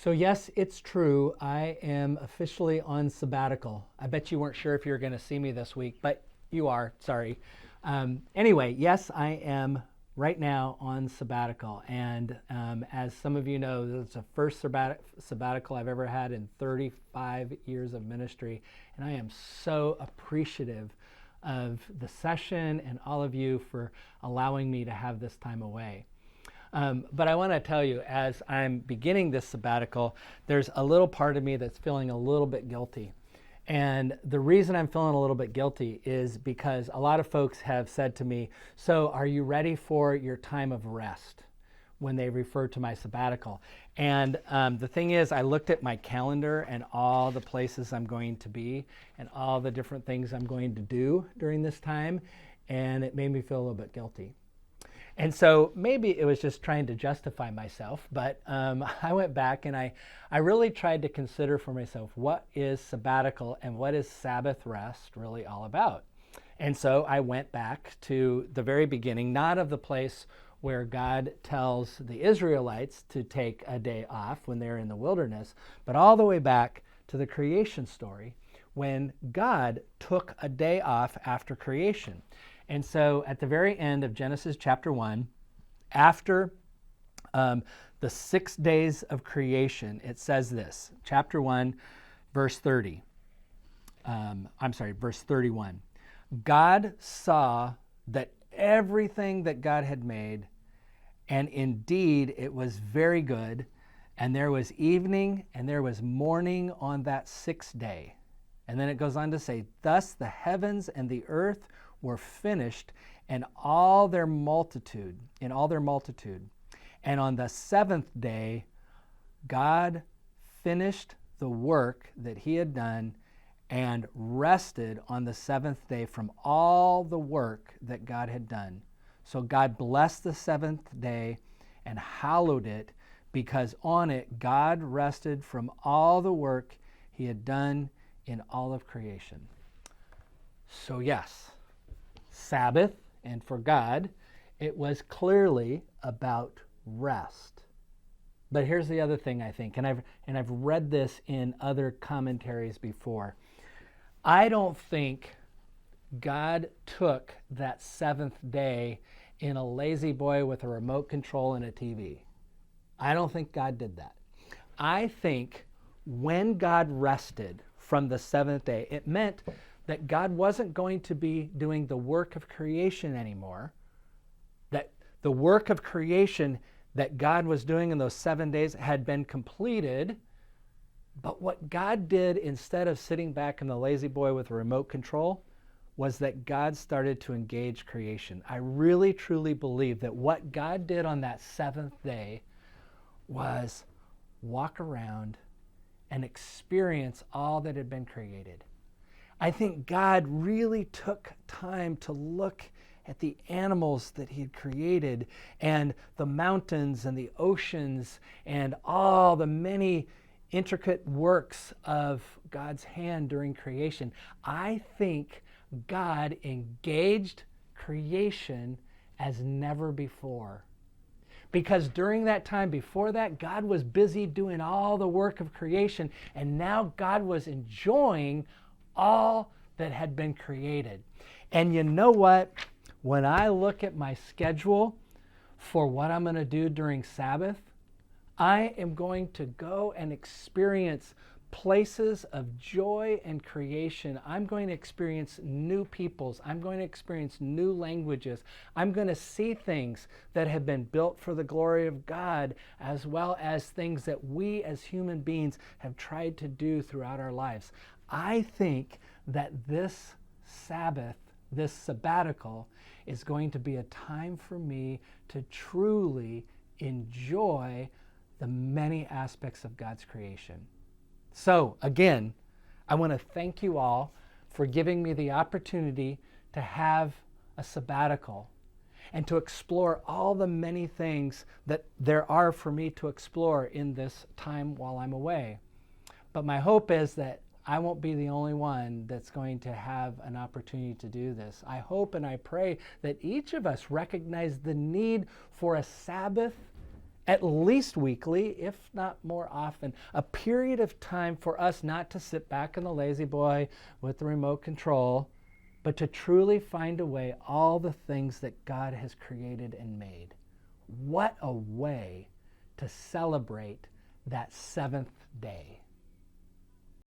So yes, it's true. I am officially on sabbatical. I bet you weren't sure if you were going to see me this week, but you are. Sorry. Anyway, yes, I am right now on sabbatical. And as some of you know, it's the first sabbatical I've ever had in 35 years of ministry. And I am so appreciative of the session and all of you for allowing me to have this time away. But I want to tell you, as I'm beginning this sabbatical, there's a little part of me that's feeling a little bit guilty. And the reason I'm feeling a little bit guilty is because a lot of folks have said to me, so are you ready for your time of rest? When they refer to my sabbatical. And the thing is, I looked at my calendar and all the places I'm going to be and all the different things I'm going to do during this time, and it made me feel a little bit guilty. And so maybe it was just trying to justify myself, but I went back and I really tried to consider for myself, what is sabbatical and what is Sabbath rest really all about? And so I went back to the very beginning, not of the place where God tells the Israelites to take a day off when they're in the wilderness, but all the way back to the creation story when God took a day off after creation. And so at the very end of Genesis chapter 1, after the 6 days of creation, it says this, chapter 1, verse 31. God saw that everything that God had made, and indeed it was very good, and there was evening and there was morning on that 6th day. And then it goes on to say, thus the heavens and the earth were finished in all their multitude. And on the 7th day, God finished the work that he had done and rested on the 7th day from all the work that God had done. So God blessed the 7th day and hallowed it, because on it God rested from all the work he had done in all of creation. So yes, Sabbath, and for God, it was clearly about rest. But here's the other thing I think, and I've read this in other commentaries before. I don't think God took that 7th day in a lazy boy with a remote control and a TV. I don't think God did that. I think when God rested from the 7th day, it meant that God wasn't going to be doing the work of creation anymore, that the work of creation that God was doing in those 7 days had been completed. But what God did, instead of sitting back in the lazy boy with a remote control, was that God started to engage creation. I really, truly believe that what God did on that 7th day was walk around and experience all that had been created. I think God really took time to look at the animals that he had created and the mountains and the oceans and all the many intricate works of God's hand during creation. I think God engaged creation as never before. Because during that time before that, God was busy doing all the work of creation, and now God was enjoying all that had been created. And you know what? When I look at my schedule for what I'm going to do during Sabbath, I am going to go and experience places of joy and creation. I'm going to experience new peoples. I'm going to experience new languages. I'm going to see things that have been built for the glory of God, as well as things that we as human beings have tried to do throughout our lives. I think that this Sabbath, this sabbatical, is going to be a time for me to truly enjoy the many aspects of God's creation. So again, I want to thank you all for giving me the opportunity to have a sabbatical and to explore all the many things that there are for me to explore in this time while I'm away. But my hope is that I won't be the only one that's going to have an opportunity to do this. I hope and I pray that each of us recognize the need for a Sabbath at least weekly, if not more often, a period of time for us not to sit back in the lazy boy with the remote control, but to truly find a way all the things that God has created and made. What a way to celebrate that seventh day.